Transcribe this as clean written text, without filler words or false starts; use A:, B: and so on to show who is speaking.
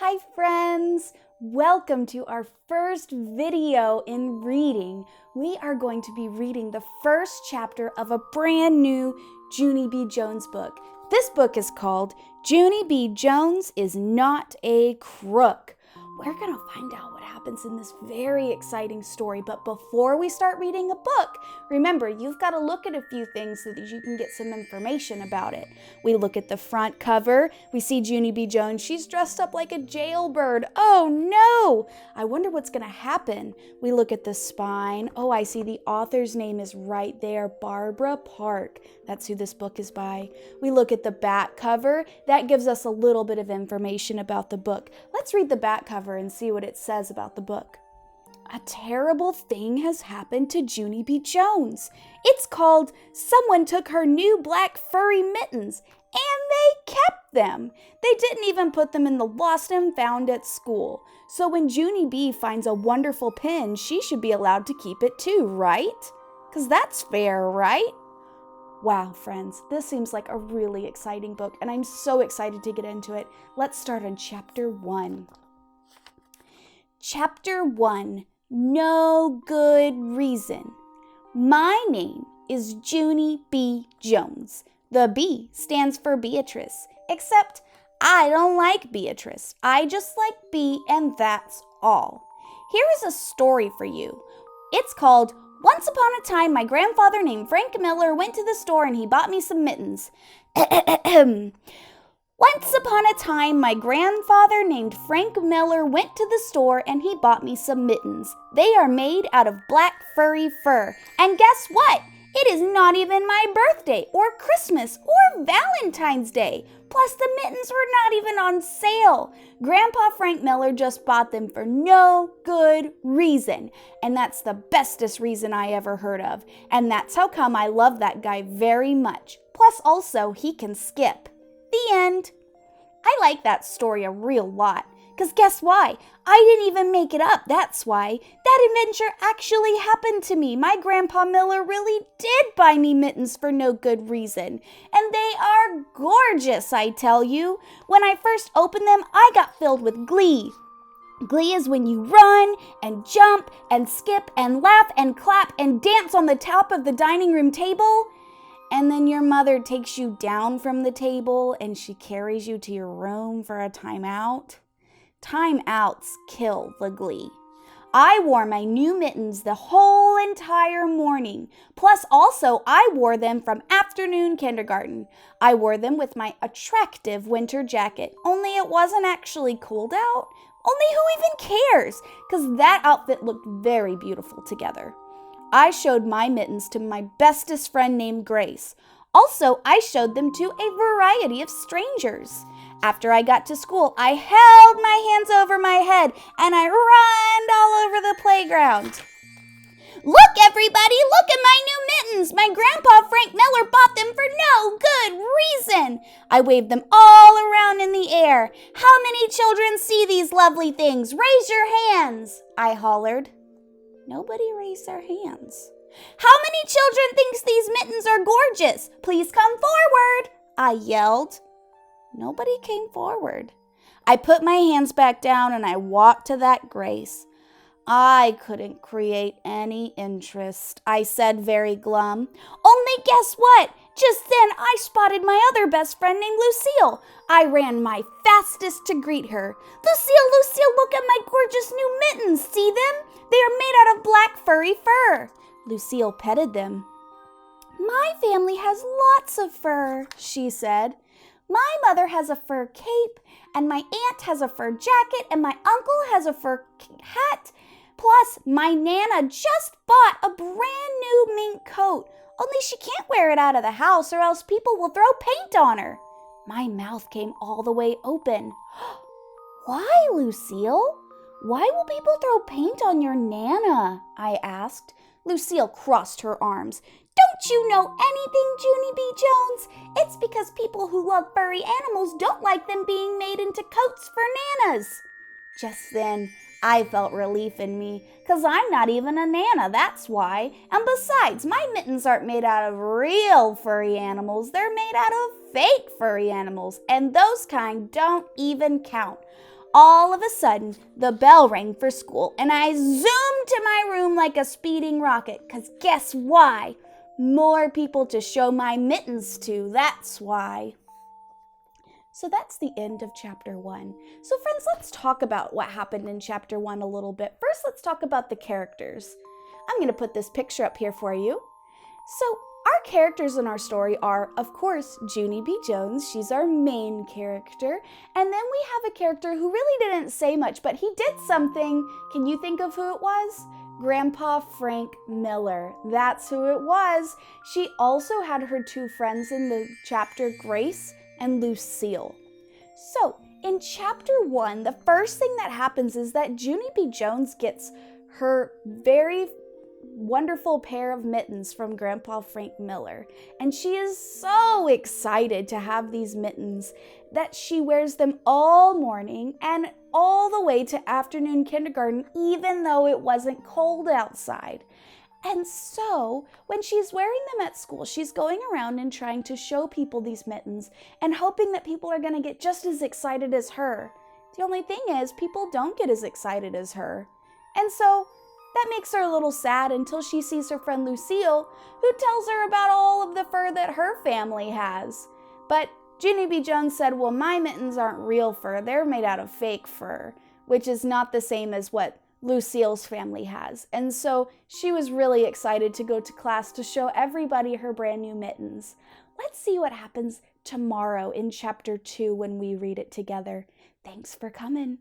A: Hi friends! Welcome to our first video in reading. We are going to be reading the first chapter of a brand new Junie B. Jones book. This book is called Junie B. Jones is Not a Crook. We're going to find out what happens in this very exciting story, but before we start reading a book, remember, you've got to look at a few things so that you can get some information about it. We look at the front cover. We see Junie B. Jones. She's dressed up like a jailbird. Oh no! I wonder what's going to happen. We look at the spine. Oh, I see the author's name is right there, Barbara Park. That's who this book is by. We look at the back cover. That gives us a little bit of information about the book. Let's read the back cover and see what it says about the book. A terrible thing has happened to Junie B. Jones. It's called Someone Took Her New Black Furry Mittens, and they kept them. They didn't even put them in the lost and found at school. So when Junie B. finds a wonderful pin, she should be allowed to keep it too, right? Because that's fair, right? Wow, friends, this seems like a really exciting book, and I'm so excited to get into it. Let's start on Chapter 1. Chapter 1, No Good Reason. My name is Junie B. Jones. The B stands for Beatrice, except I don't like Beatrice. I just like B, and that's all. Here is a story for you. It's called Once Upon a Time, My Grandfather named Frank Miller went to the store and he bought me some mittens. Once upon a time, my grandfather named Frank Miller went to the store and he bought me some mittens. They are made out of black furry fur. And guess what? It is not even my birthday or Christmas or Valentine's Day. Plus, the mittens were not even on sale. Grandpa Frank Miller just bought them for no good reason. And that's the bestest reason I ever heard of. And that's how come I love that guy very much. Plus, also, he can skip. The end. I like that story a real lot. Because guess why? I didn't even make it up, that's why. That adventure actually happened to me. My Grandpa Miller really did buy me mittens for no good reason. And they are gorgeous, I tell you. When I first opened them, I got filled with glee. Glee is when you run and jump and skip and laugh and clap and dance on the top of the dining room table. And then your mother takes you down from the table and she carries you to your room for a timeout. Timeouts kill the glee. I wore my new mittens the whole entire morning. Plus also I wore them from afternoon kindergarten. I wore them with my attractive winter jacket, only it wasn't actually cold out. Only who even cares? Because that outfit looked very beautiful together. I showed my mittens to my bestest friend named Grace. Also, I showed them to a variety of strangers. After I got to school, I held my hands over my head and I ran all over the playground. Look, everybody, look at my new mittens. My grandpa Frank Miller bought them for no good reason. I waved them all around in the air. How many children see these lovely things? Raise your hands, I hollered. Nobody raised their hands. How many children thinks these mittens are gorgeous? Please come forward, I yelled. Nobody came forward. I put my hands back down and I walked to that Grace. I couldn't create any interest, I said very glum. Only guess what? Just then I spotted my other best friend named Lucille. I ran my fastest to greet her. Lucille, look at my gorgeous new mittens. See them? They are made out of black furry fur. Lucille petted them. My family has lots of fur, she said. My mother has a fur cape, and my aunt has a fur jacket, and my uncle has a fur hat. Plus, my Nana just bought a brand new mink coat. Only she can't wear it out of the house or else people will throw paint on her. My mouth came all the way open. Why, Lucille? Why will people throw paint on your Nana? I asked. Lucille crossed her arms. Don't you know anything, Junie B. Jones? It's because people who love furry animals don't like them being made into coats for Nanas. Just then, I felt relief in me, because I'm not even a Nana, that's why. And besides, my mittens aren't made out of real furry animals. They're made out of fake furry animals, and those kind don't even count. All of a sudden, the bell rang for school, and I zoomed to my room like a speeding rocket, because guess why? More people to show my mittens to, that's why. So that's the end of chapter 1. So friends, let's talk about what happened in chapter 1 a little bit. First, let's talk about the characters. I'm going to put this picture up here for you. So our characters in our story are, of course, Junie B. Jones. She's our main character. And then we have a character who really didn't say much, but he did something. Can you think of who it was? Grandpa Frank Miller. That's who it was. She also had her 2 friends in the chapter, Grace and Lucille. So in chapter 1, the first thing that happens is that Junie B. Jones gets her very wonderful pair of mittens from Grandpa Frank Miller. And she is so excited to have these mittens that she wears them all morning and all the way to afternoon kindergarten, even though it wasn't cold outside. And so when she's wearing them at school, she's going around and trying to show people these mittens and hoping that people are going to get just as excited as her. The only thing is, people don't get as excited as her. And so that makes her a little sad until she sees her friend Lucille, who tells her about all of the fur that her family has. But Junie B. Jones said, well, my mittens aren't real fur. They're made out of fake fur, which is not the same as what Lucille's family has. And so she was really excited to go to class to show everybody her brand new mittens. Let's see what happens tomorrow in chapter 2 when we read it together. Thanks for coming.